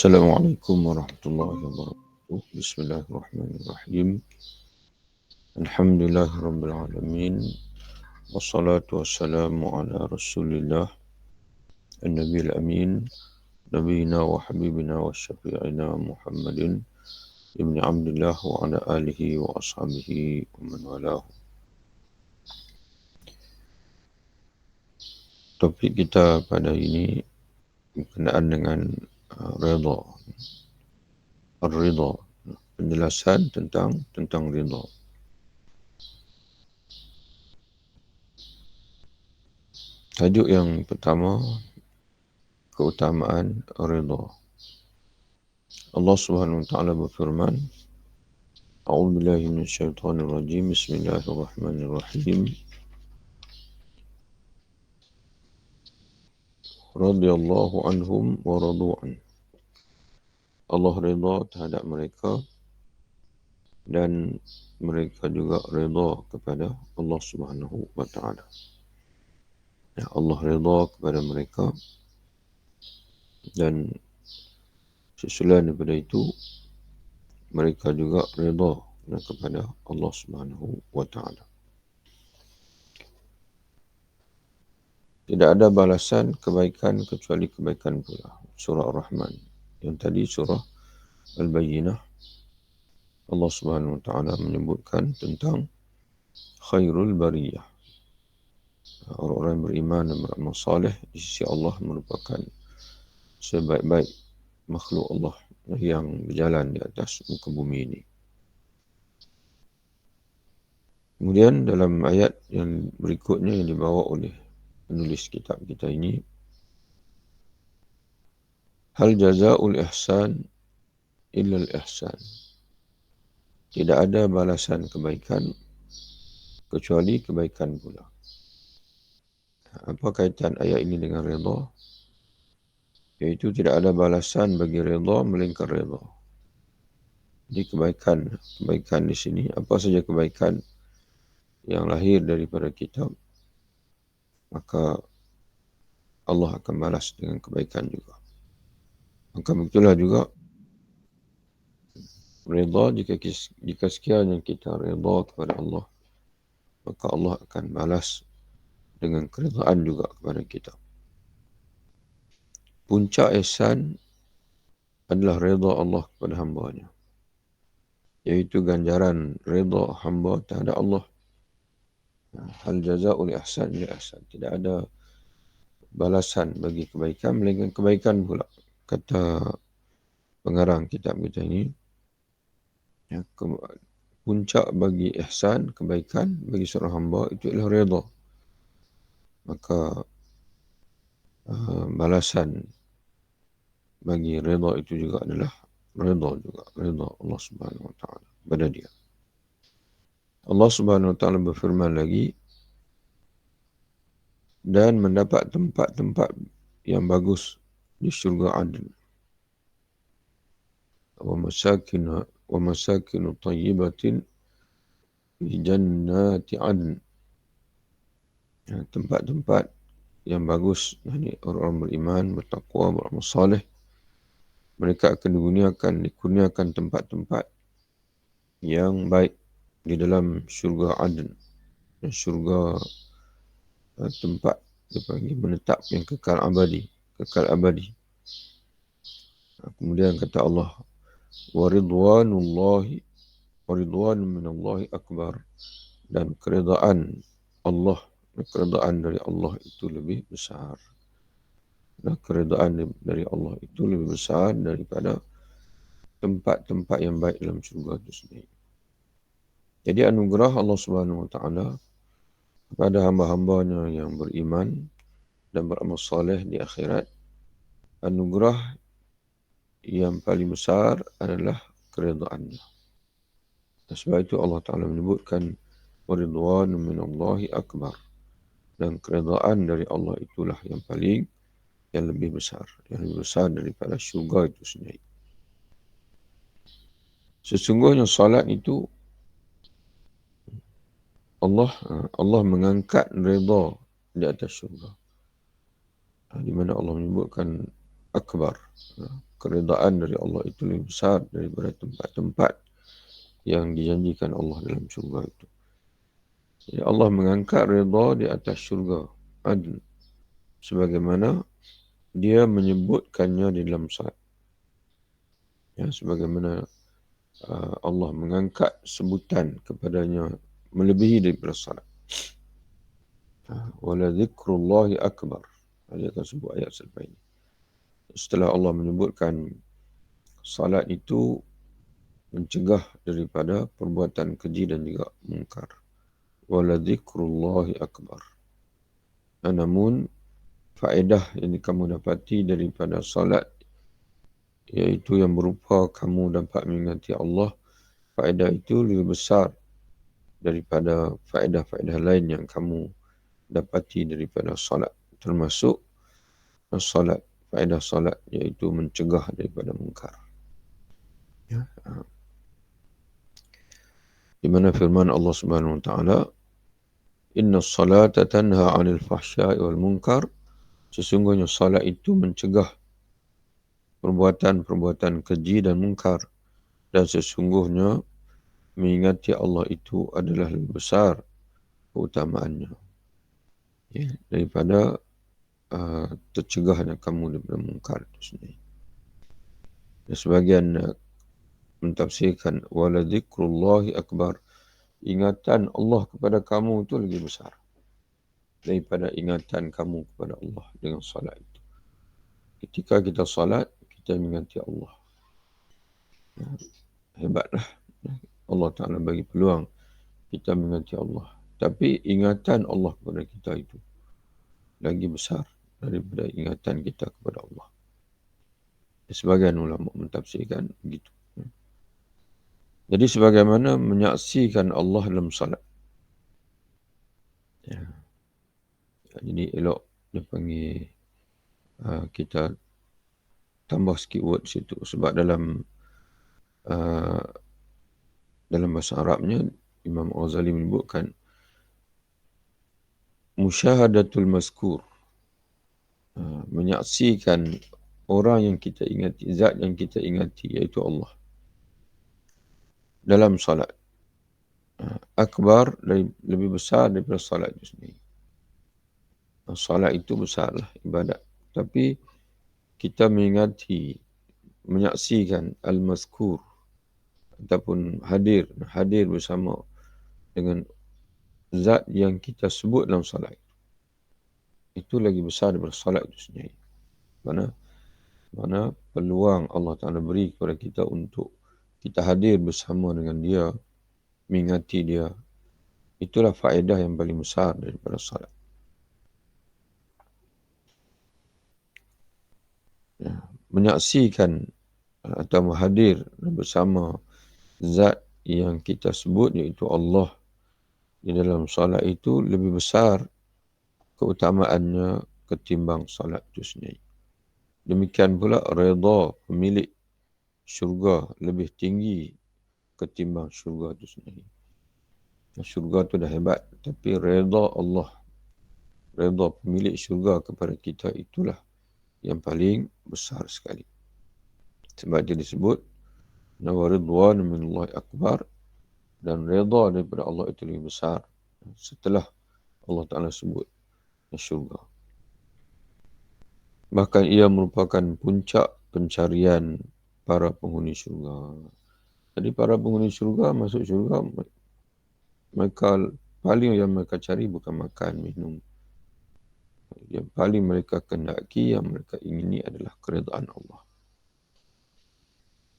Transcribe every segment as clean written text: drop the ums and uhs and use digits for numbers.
Assalamualaikum warahmatullahi wabarakatuh. Bismillahirrahmanirrahim. Alhamdulillahirabbil alamin. Wassalatu wassalamu ala Rasulillah an-nabiyil amin, nabiyina wa habibina wa syafi'ina Muhammadin ibn Abdullah wa ala alihi wa ashabihi wa man walahu. Topik kita pada ini berkenaan dengan redha. Ar-ridha, penjelasan tentang ridha. Tajuk yang pertama, keutamaan ridha. Allah Subhanahu wa taala berfirman, A'udzu billahi minasyaitonir rajim. Bismillahirrahmanirrahim. Radhiyallahu anhum wa radu an. Allah ridha terhadap mereka dan mereka juga ridha kepada Allah Subhanahu wa taala. Ya, Allah ridha kepada mereka dan sesuai daripada itu mereka juga ridha kepada Allah Subhanahu wa taala. Tidak ada balasan kebaikan kecuali kebaikan pula. Surah Ar-Rahman. Yang tadi surah Al-Bayyinah. Allah Subhanahu wa taala menyebutkan tentang khairul bariyah. Orang-orang yang beriman dan beramal saleh di sisi Allah merupakan sebaik-baik makhluk Allah yang berjalan di atas muka bumi ini. Kemudian dalam ayat yang berikutnya yang dibawa oleh penulis kitab kita ini, hal jazaa'ul ihsan illa al-ihsan. Tidak ada balasan kebaikan kecuali kebaikan pula. Apa kaitan ayat ini dengan redha? Iaitu tidak ada balasan bagi redha melainkan redha. Jadi kebaikan di sini, apa saja kebaikan yang lahir daripada kitab, maka Allah akan balas dengan kebaikan juga. Maka begitulah juga redha, jika sekiranya kita redha kepada Allah, maka Allah akan balas dengan keredaan juga kepada kita. Puncak ihsan adalah redha Allah kepada hamba-Nya, iaitu ganjaran redha hamba terhadap Allah. Hal jazaa'ul ihsan illa ihsan. Tidak ada balasan bagi kebaikan melainkan kebaikan pula. Kata pengarang kitab kita ini, ya, puncak bagi ihsan, kebaikan bagi seorang hamba itu adalah redha. Maka balasan bagi redha itu juga adalah redha Allah Subhanahu wa taala pada dia. Allah Subhanahu wa taala berfirman lagi, dan mendapat tempat-tempat yang bagus di syurga Adn. Wa masakin tayyibatin fi jannati Adn. Ya, tempat-tempat yang bagus, yakni orang beriman, bertakwa, beramal saleh, mereka akan dikurniakan tempat-tempat yang baik di dalam syurga Adn. Syurga tempat dipanggil menetap yang kekal abadi. Kemudian kata Allah, wa ridwanun minallahi akbar, dan keredaan dari Allah itu lebih besar. Dan keredaan dari Allah itu lebih besar daripada tempat-tempat yang baik dalam syurga itu sendiri. Jadi anugerah Allah Subhanahu wa taala kepada hamba-hambanya yang beriman dan beramal saleh di akhirat, anugerah yang paling besar adalah keredaannya. Sebab itu Allah Ta'ala menyebutkan waridwan minallahi akbar, dan keredaan dari Allah itulah yang lebih besar daripada syurga itu sendiri. Sesungguhnya salat itu Allah mengangkat redha di atas syurga. Di mana Allah menyebutkan akbar. Keridaan dari Allah itu lebih besar daripada tempat-tempat yang dijanjikan Allah dalam syurga itu. Jadi Allah mengangkat redha di atas syurga adl, sebagaimana dia menyebutkannya di dalam salat. Ya, sebagaimana Allah mengangkat sebutan kepadanya melebihi daripada salat. Wala dzikrullahi akbar. Dia akan sebut ayat selepas ini. Setelah Allah menyebutkan salat itu mencegah daripada perbuatan keji dan juga mungkar. Wala dzikrullahi akbar. Namun faedah yang kamu dapati daripada salat, iaitu yang berupa kamu dapat mengingati Allah, faedah itu lebih besar daripada faedah-faedah lain yang kamu dapati daripada salat, termasuk salat, faedah salat iaitu mencegah daripada mungkar. Ya. Di mana firman Allah Subhanahu wa taala, inna salata tanha 'anil fahsya'i wal munkar, sesungguhnya salat itu mencegah perbuatan-perbuatan keji dan mungkar, dan sesungguhnya mengingati Allah itu adalah lebih besar keutamaannya, ya, daripada tercegahnya kamu daripada mungkar itu sendiri. Dan sebagian mentafsirkan wala dzikrullahi akbar, ingatan Allah kepada kamu itu lebih besar daripada ingatan kamu kepada Allah dengan salat itu. Ketika kita salat, kita mengingati Allah. Ya, hebatlah. Allah Ta'ala bagi peluang kita mengingati Allah. Tapi ingatan Allah kepada kita itu lagi besar daripada ingatan kita kepada Allah. Sebagian ulama mentafsirkan begitu. Jadi sebagaimana menyaksikan Allah dalam salat. Ya. Jadi elok dia panggil kita tambah sikit word situ. Sebab dalam bahasa Arabnya, Imam Ghazali menyebutkan musyahadatul mazkur, menyaksikan orang yang kita ingati, zat yang kita ingati, iaitu Allah dalam salat. Akbar, lebih besar daripada salat itu sendiri. Salat itu besarlah ibadat. Tapi kita mengingati, menyaksikan al-mazkur ataupun hadir bersama dengan zat yang kita sebut dalam salat. Itu lagi besar daripada salat itu sendiri. Mana peluang Allah Ta'ala beri kepada kita untuk kita hadir bersama dengan dia, mengingati dia. Itulah faedah yang paling besar daripada salat. Ya, menyaksikan atau hadir bersama zat yang kita sebut, iaitu Allah, di dalam salat itu lebih besar keutamaannya ketimbang salat itu sendiri. Demikian pula redha pemilik syurga lebih tinggi ketimbang syurga itu sendiri. Syurga itu dah hebat, tapi redha Allah, redha pemilik syurga kepada kita, itulah yang paling besar sekali. Sebab dia disebut nawaridwan minallahi akbar, dan redha daripada Allah itu lebih besar setelah Allah Ta'ala sebut syurga. Bahkan ia merupakan puncak pencarian para penghuni syurga. Jadi para penghuni syurga masuk syurga, mereka paling yang mereka cari bukan makan, minum. Yang paling mereka kendaki, yang mereka ingini adalah keredaan Allah.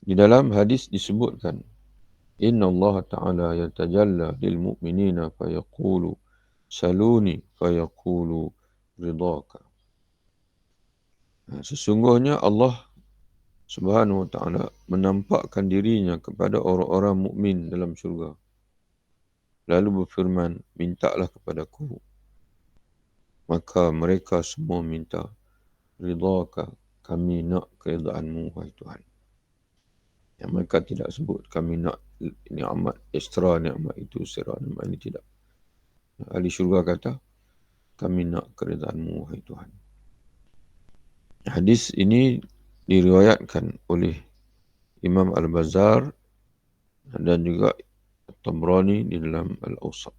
Di dalam hadis disebutkan, Inna Allah Ta'ala yatajalla lil mu'minina fayaqulu saluni fayaqulu ridhaka. Sesungguhnya Allah Subhanahu wa ta'ala menampakkan dirinya kepada orang-orang mukmin dalam syurga. Lalu berfirman, mintalah kepadaku. Maka mereka semua minta, ridhaka, kami nak keredaanmu, wahai Tuhan. Yang mereka tidak sebut, kami nak nikmat ekstra, nikmat itu, sirah, nikmat ini, tidak. Ahli syurga kata, kami nak keredaanmu, wahai Tuhan. Hadis ini diriwayatkan oleh Imam Al-Bazzar dan juga Tabrani di dalam Al-Awsat,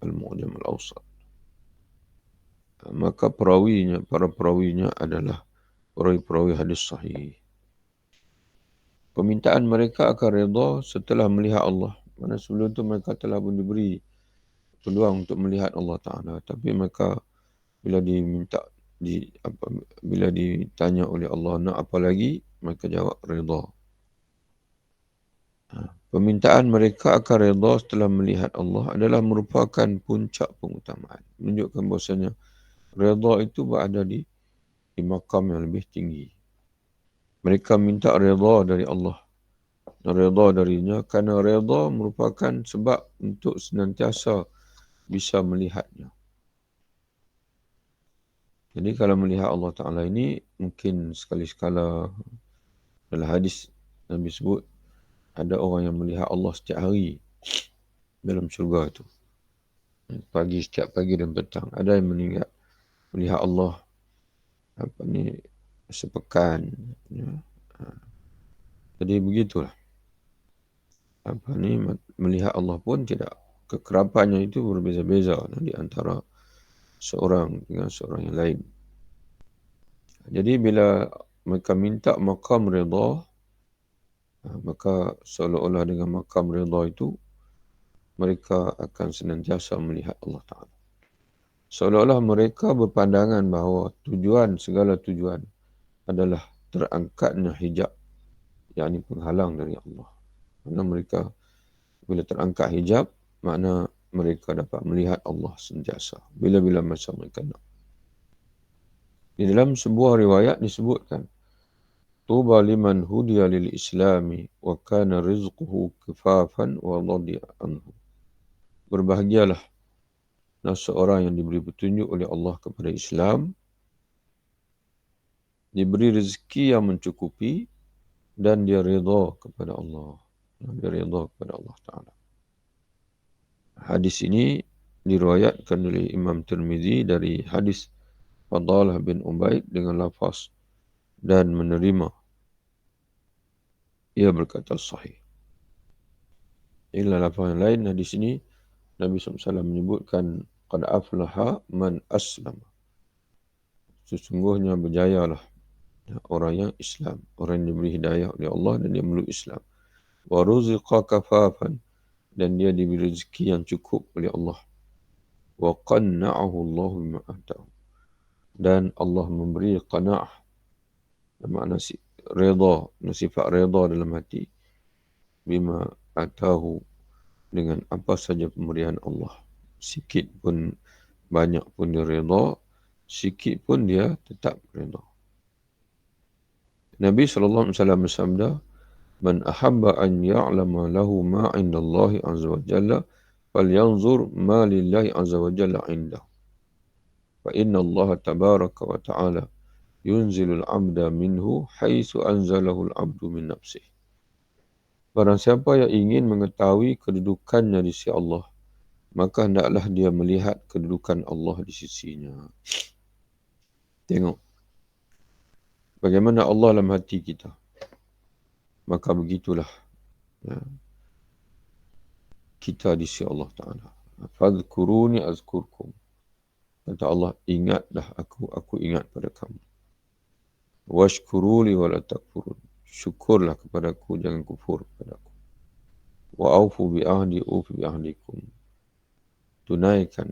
Al-Mu'jam Al-Awsat. Maka para perawinya adalah perawi-perawi hadis sahih. Permintaan mereka akan redha setelah melihat Allah. Mana sebelum itu mereka telah pun diberi peluang untuk melihat Allah Ta'ala. Tapi mereka bila bila ditanya oleh Allah nak apa lagi, mereka jawab redha. Permintaan mereka akan redha setelah melihat Allah adalah merupakan puncak pengutamaan. Menunjukkan bahasanya redha itu berada di makam yang lebih tinggi. Mereka minta redha dari Allah dan redha darinya kerana redha merupakan sebab untuk senantiasa bisa melihatnya. Jadi kalau melihat Allah Ta'ala ini mungkin sekali-sekala dalam hadis Nabi sebut ada orang yang melihat Allah setiap hari dalam syurga itu. Setiap pagi dan petang. Ada yang melihat Allah sepekan. Ya. Jadi begitulah. Melihat Allah pun tidak. Kekerapannya itu berbeza-beza di antara seorang dengan seorang yang lain. Jadi bila mereka minta maqam redha, maka seolah-olah dengan maqam redha itu mereka akan senantiasa melihat Allah Ta'ala. Seolah-olah mereka berpandangan bahawa segala tujuan adalah terangkatnya hijab, yakni penghalang dari Allah. Kerana mereka bila terangkat hijab, makna mereka dapat melihat Allah sentiasa bila-bila masa mereka nak. Di dalam sebuah riwayat disebutkan, Tuba liman hudiya lil islami wa kana rizquhu kifafan wa dhadi'a anhu. Berbahagialah seorang yang diberi petunjuk oleh Allah kepada Islam, diberi rezeki yang mencukupi dan dia redha kepada Allah. Dia redha kepada Allah Ta'ala. Hadis ini diriwayatkan oleh Imam Tirmizi dari hadis Fadalah bin Ubaid dengan lafaz dan menerima. Ia berkata sahih. Inilah lafaz yang lain. Hadis ini Nabi SAW menyebutkan qad aflaha man aslam. Sesungguhnya berjayalah orang yang Islam, orang yang diberi hidayah oleh Allah dan dia meluk Islam. Wa ruziqa kafafan, dan dia diberi rezeki yang cukup oleh Allah. Wa qanna'ahu Allah bima atahu, dan Allah memberi qana'ah, makna redha, sifat redha dalam hati, bima atahu, dengan apa saja pemberian Allah. Sikit pun banyak pun dia redha, sikit pun dia tetap redha. Nabi SAW bersabda, Man ahabba an ya'lama lahu ma inda Allah azza wa jalla, falyanzur ma lillahi azza wa jalla indah. Fa inna Allah tabaraka wa ta'ala yunzilul abda minhu haitsu anzalahu al-abdu min nafsih. Barang siapa yang ingin mengetahui kedudukannya di sisi Allah, maka hendaklah dia melihat kedudukan Allah di sisinya. Tengok bagaimana Allah dalam hati kita. Maka begitulah kita di sisi Allah Ta'ala. Fadhkuruni azkurkum. Kata Allah, ingatlah aku ingat pada kamu. Washkuruli wa la takfurun. Syukurlah kepadaku, jangan kufur kepadaku. Wa aufu bi ahdi ufi bi ahdikum. Tunaikan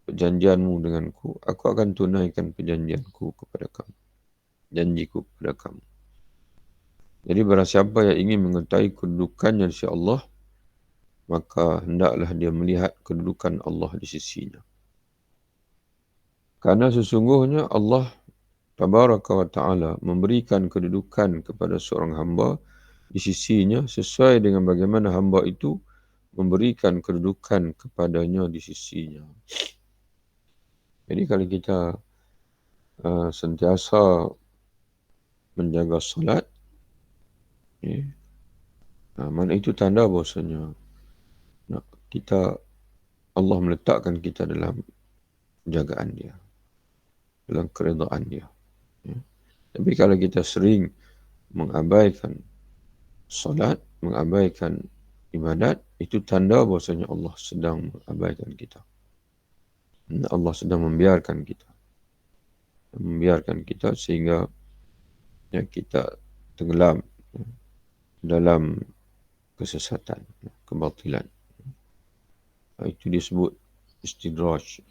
perjanjianmu denganku, aku akan tunaikan perjanjianku kepada kamu. Janjiku kepada kamu. Jadi barang siapa yang ingin mengetahui kedudukannya di sisi Allah, maka hendaklah dia melihat kedudukan Allah di sisinya. Karena sesungguhnya Allah Tabaraka wa Ta'ala memberikan kedudukan kepada seorang hamba di sisinya sesuai dengan bagaimana hamba itu memberikan kedudukan kepadanya di sisinya. Jadi kalau kita sentiasa menjaga salat, mana itu tanda bahasanya Allah meletakkan kita dalam jagaan dia, dalam keredaan dia. Tapi kalau kita sering mengabaikan solat, mengabaikan ibadat, itu tanda bahwasanya Allah sedang mengabaikan kita. Allah sedang membiarkan kita sehingga ya, kita tenggelam dalam kesesatan, kebatilan. Itu disebut istidraj.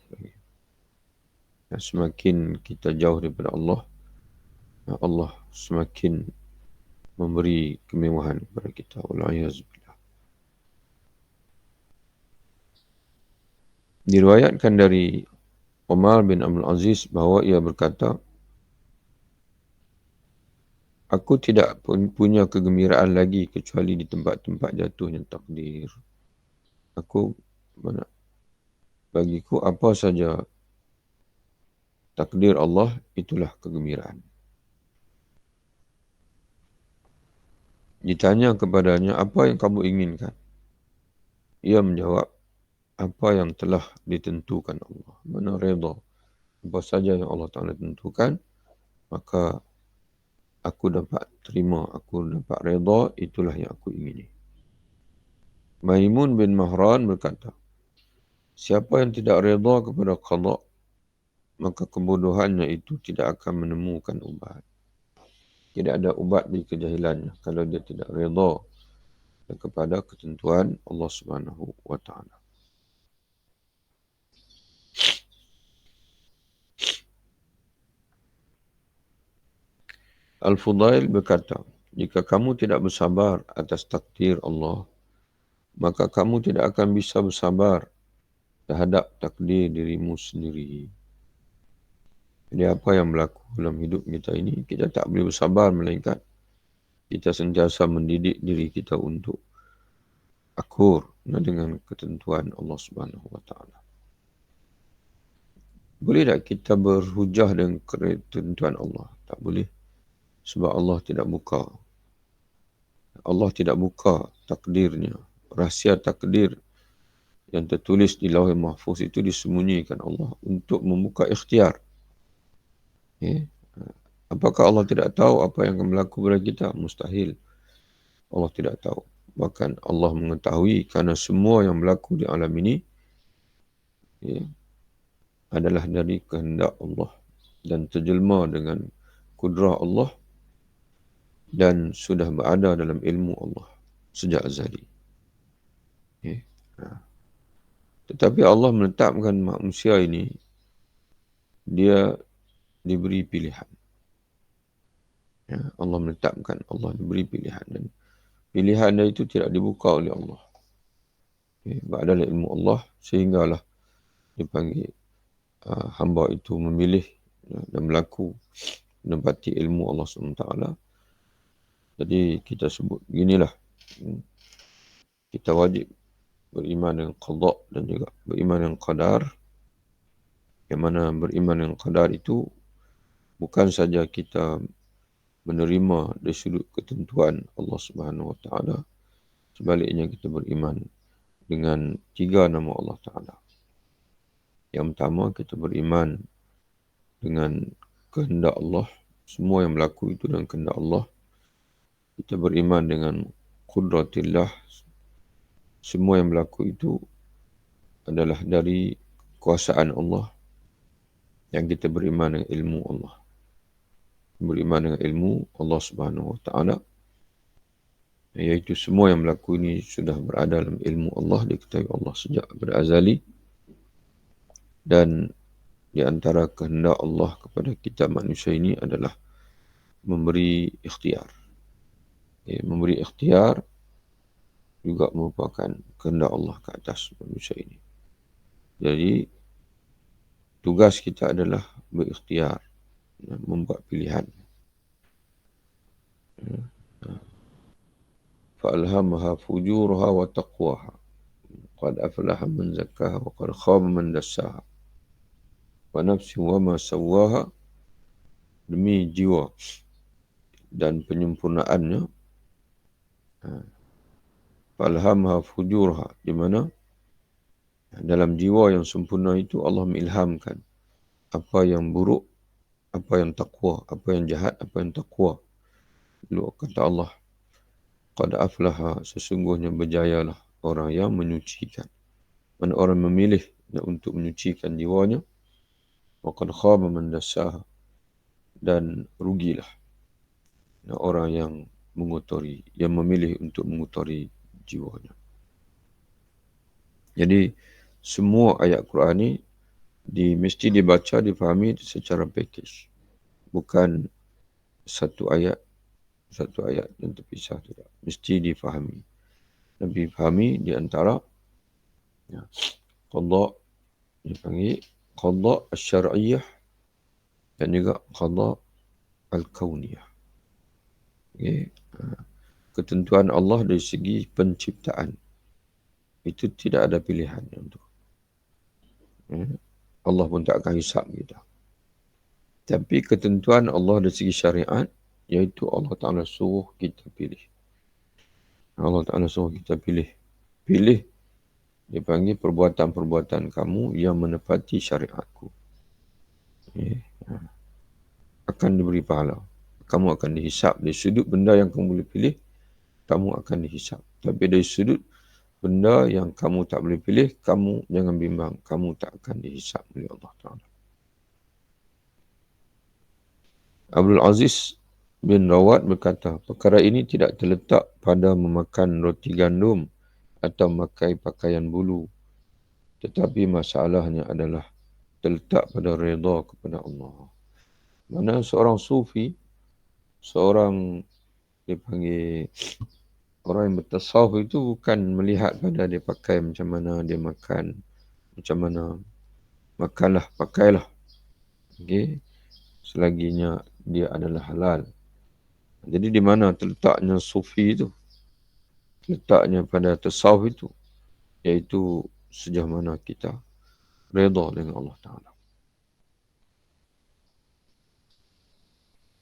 Semakin kita jauh daripada Allah, Allah semakin memberi kemewahan kepada kita. Wal'iyazbillah. Diriwayatkan dari Umar bin Abdul Aziz bahawa ia berkata, aku tidak punya kegembiraan lagi kecuali di tempat-tempat jatuhnya takdir. Bagiku apa saja takdir Allah, itulah kegembiraan. Ditanya kepadanya, apa yang kamu inginkan? Ia menjawab, apa yang telah ditentukan Allah. Mana reda. Apa saja yang Allah Ta'ala tentukan, maka aku dapat terima, aku dapat reda, itulah yang aku ingini. Maimun bin Mahran berkata, siapa yang tidak reda kepada qada, maka kebodohannya itu tidak akan menemukan ubat. Tidak ada ubat di kejahilannya kalau dia tidak reda kepada ketentuan Allah Subhanahu wa Ta'ala. Al-Fudail berkata, jika kamu tidak bersabar atas takdir Allah, maka kamu tidak akan bisa bersabar terhadap takdir dirimu sendiri. Jadi apa yang berlaku dalam hidup kita ini, kita tak boleh bersabar melainkan kita sentiasa mendidik diri kita untuk akur dengan ketentuan Allah Subhanahu wa Ta'ala. Boleh tak kita berhujah dengan ketentuan Allah? Tak boleh. Sebab Allah tidak buka. Allah tidak buka takdirnya. Rahsia takdir yang tertulis di Lauhul Mahfuz itu disembunyikan Allah untuk membuka ikhtiar. Ya. Apakah Allah tidak tahu apa yang akan berlaku pada kita? Mustahil. Allah tidak tahu. Bahkan Allah mengetahui kerana semua yang berlaku di alam ini ya, adalah dari kehendak Allah dan terjelma dengan kudrah Allah dan sudah berada dalam ilmu Allah sejak azali. Ya. Tetapi Allah menetapkan manusia ini, dia diberi pilihan. Ya, Allah menetapkan, Allah diberi pilihan dan pilihan dia itu tidak dibuka oleh Allah. Ya, adalah ilmu Allah sehinggalah dipanggil hamba itu memilih dan berlaku menempati ilmu Allah SWT. Jadi kita sebut beginilah, kita wajib beriman dengan qada dan juga beriman dengan qadar. Yang mana beriman dengan qadar itu bukan saja kita menerima dari sudut ketentuan Allah Subhanahu Wa Taala, sebaliknya kita beriman dengan 3 nama Allah Taala. Yang pertama, kita beriman dengan kehendak Allah, semua yang berlaku itu dengan kehendak Allah. Kita beriman dengan qudratillah, semua yang berlaku itu adalah dari kuasaan Allah. Yang kita beriman dengan ilmu Allah, beriman dengan ilmu Allah Subhanahu Wa Taala, iaitu semua yang berlaku ini sudah berada dalam ilmu Allah, diketahui Allah sejak berazali. Dan di antara kehendak Allah kepada kita manusia ini adalah memberi ikhtiar. Memberi ikhtiar juga merupakan kehendak Allah ke atas manusia ini. Jadi tugas kita adalah berikhtiar, membuat pilihan. Fa'alhamaha fujuraha wa taqwaha. Qad aflaha man zakkaha wa qad khaba man dassaha. Wa nafsi wa ma sawwaha, demi jiwa dan penyempurnaannya. Fa'alhamaha fujuraha, di mana dalam jiwa yang sempurna itu Allah mengilhamkan apa yang buruk apa yang taqwa, apa yang jahat, apa yang taqwa. Lalu kata Allah, qad aflaha, sesungguhnya berjayalah orang yang menyucikan. Mana orang memilih untuk menyucikan jiwanya, wa qad khaba man dassaha, dan rugilah orang yang mengotori, yang memilih untuk mengotori jiwanya. Jadi semua ayat Quran ni mesti dibaca, difahami secara pakej. Bukan satu ayat yang terpisah, tidak. Mesti difahami. Dan difahami di antara ya, qada, dipanggil qada al-syar'iyyah dan juga qada al-kauniyah. Okay. Ketentuan Allah dari segi penciptaan. Itu tidak ada pilihan untuk. Allah pun tak akan hisap kita. Tapi ketentuan Allah dari segi syariat, iaitu Allah Ta'ala suruh kita pilih. Allah Ta'ala suruh kita pilih. Pilih, dia panggil perbuatan-perbuatan kamu yang menepati syariatku. Akan diberi pahala. Kamu akan dihisap. Dari sudut benda yang kamu boleh pilih, kamu akan dihisap. Tapi dari sudut benda yang kamu tak boleh pilih, kamu jangan bimbang. Kamu tak akan dihisap oleh Allah Ta'ala. Abdul Aziz bin Rawat berkata, perkara ini tidak terletak pada memakan roti gandum atau memakai pakaian bulu. Tetapi masalahnya adalah terletak pada redha kepada Allah. Mana seorang sufi, seorang dipanggil orang yang bertasawuf itu bukan melihat pada dia pakai macam mana, dia makan macam mana. Makanlah, pakailah. Okay. Selaginya dia adalah halal. Jadi di mana terletaknya sufi itu? Letaknya pada tasawuf itu. Iaitu sejauh mana kita redha dengan Allah Ta'ala.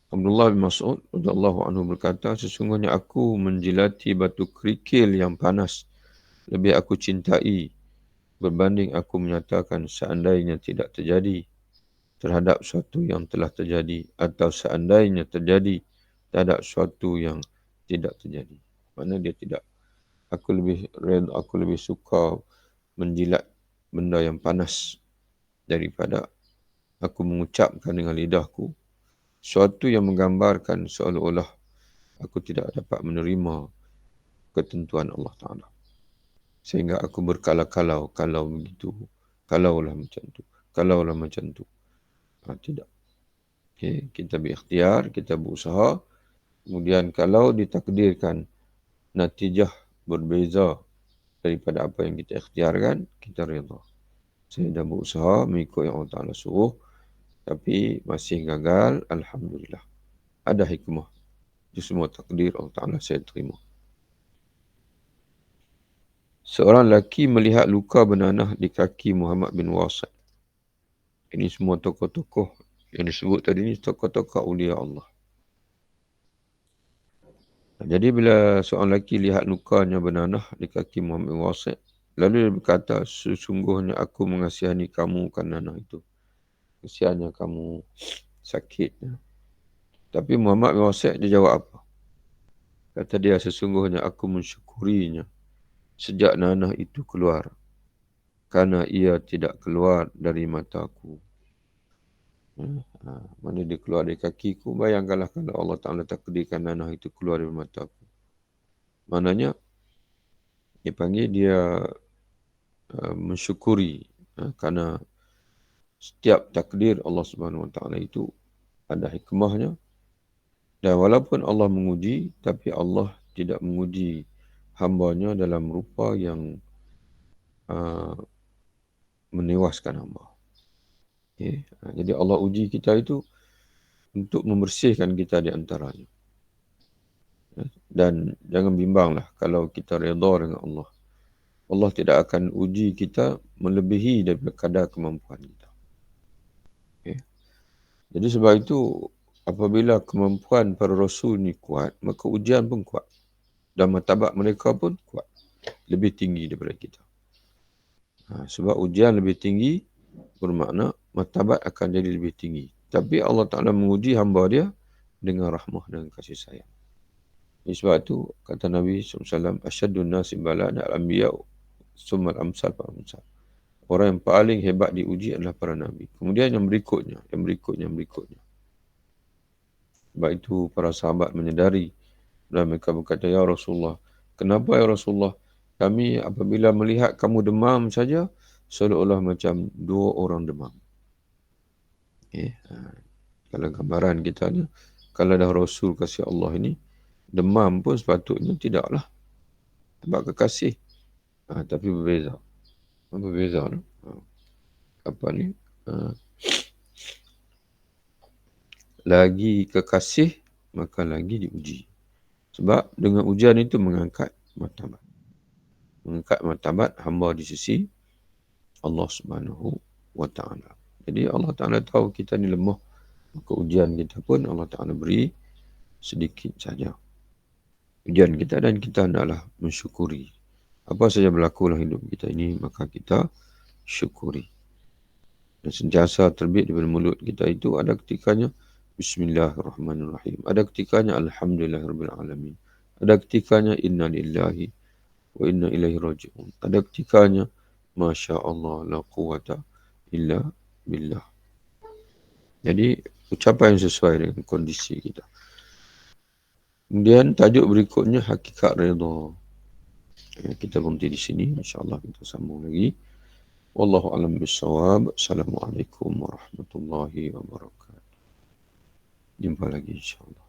Abdullah bin Mas'ud radhiyallahu anhu berkata, sesungguhnya aku menjilati batu kerikil yang panas lebih aku cintai berbanding aku menyatakan seandainya tidak terjadi terhadap suatu yang telah terjadi atau seandainya terjadi terhadap suatu yang tidak terjadi. Mana dia tidak. Aku lebih suka menjilat benda yang panas daripada aku mengucapkan dengan lidahku suatu yang menggambarkan seolah-olah aku tidak dapat menerima ketentuan Allah Ta'ala. Sehingga aku berkalau-kalau, kalau begitu, kalaulah macam tu, kalaulah macam tu. Tidak. Okay. Kita berikhtiar, kita berusaha. Kemudian kalau ditakdirkan natijah berbeza daripada apa yang kita ikhtiarkan, kita redha. Saya dah berusaha mengikut yang Allah Ta'ala suruh, tapi masih gagal, Alhamdulillah. Ada hikmah. Itu semua takdir Allah Ta'ala saya terima. Seorang lelaki melihat luka bernanah di kaki Muhammad bin Wasid. Ini semua tokoh-tokoh yang disebut tadi ni tokoh-tokoh awliya Allah. Jadi bila seorang lelaki lihat lukanya bernanah di kaki Muhammad bin Wasid, lalu dia berkata, sesungguhnya aku mengasihani kamu kerana nanah itu. Kesiannya kamu sakit. Tapi Muhammad bin Wasid dia jawab apa? Kata dia, sesungguhnya aku mensyukurinya sejak nanah itu keluar. Kerana ia tidak keluar dari mataku. Mana dia keluar dari kakiku, bayangkanlah kalau Allah Ta'ala takdirkan nanah itu keluar dari mataku. Maknanya, dia panggil dia mensyukuri kerana setiap takdir Allah Subhanahu Wa Ta'ala itu ada hikmahnya. Dan walaupun Allah menguji, tapi Allah tidak menguji hambanya dalam rupa yang menewaskan hamba. Okay. Jadi Allah uji kita itu untuk membersihkan kita di antaranya. Dan jangan bimbanglah kalau kita redha dengan Allah. Allah tidak akan uji kita melebihi daripada kadar kemampuan kita. Okay. Jadi sebab itu, apabila kemampuan para Rasul ni kuat, maka ujian pun kuat. Dan martabat mereka pun kuat. Lebih tinggi daripada kita. Sebab ujian lebih tinggi, bermakna martabat akan jadi lebih tinggi. Tapi Allah Ta'ala menguji hamba dia dengan rahmah dan kasih sayang. Sebab itu kata Nabi SAW, Asyadun nasi bala'na al-anbiya summal amsal fa'amsal. Orang yang paling hebat diuji adalah para Nabi. Kemudian yang berikutnya. Sebab itu para sahabat menyedari dan mereka berkata, Ya Rasulullah, kenapa ya Rasulullah? Kami apabila melihat kamu demam saja, seolah-olah macam dua orang demam. Kalau gambaran kita ni, kalau dah Rasul kasih Allah ini, demam pun sepatutnya tidaklah. Sebab kekasih. Tapi berbeza. Berbeza. Apa ni? Lagi kekasih, maka lagi diuji. Sebab dengan ujian itu mengangkat martabat. Mengangkat martabat hamba di sisi Allah Subhanahu wa Ta'ala. Jadi Allah Ta'ala tahu kita ni lemah. Maka ujian kita pun Allah Ta'ala beri sedikit saja. Ujian kita dan kita hendaklah mensyukuri. Apa saja berlaku dalam hidup kita ini, maka kita syukuri. Dan sentiasa terbit daripada mulut kita itu ada ketikanya Bismillahirrahmanirrahim. Ada ketikanya Alhamdulillahirrahmanirrahim. Ada ketikanya Inna lillahi wa inna ilaihi raji'un. Ada ketikanya Masya Allah la quwata illa billah. Jadi ucapan yang sesuai dengan kondisi kita. Kemudian tajuk berikutnya hakikat redha. Kita berhenti di sini. InsyaAllah kita sambung lagi. Wallahu a'lam bissawab. Assalamualaikum warahmatullahi wabarakatuh. Jumpa lagi insyaAllah.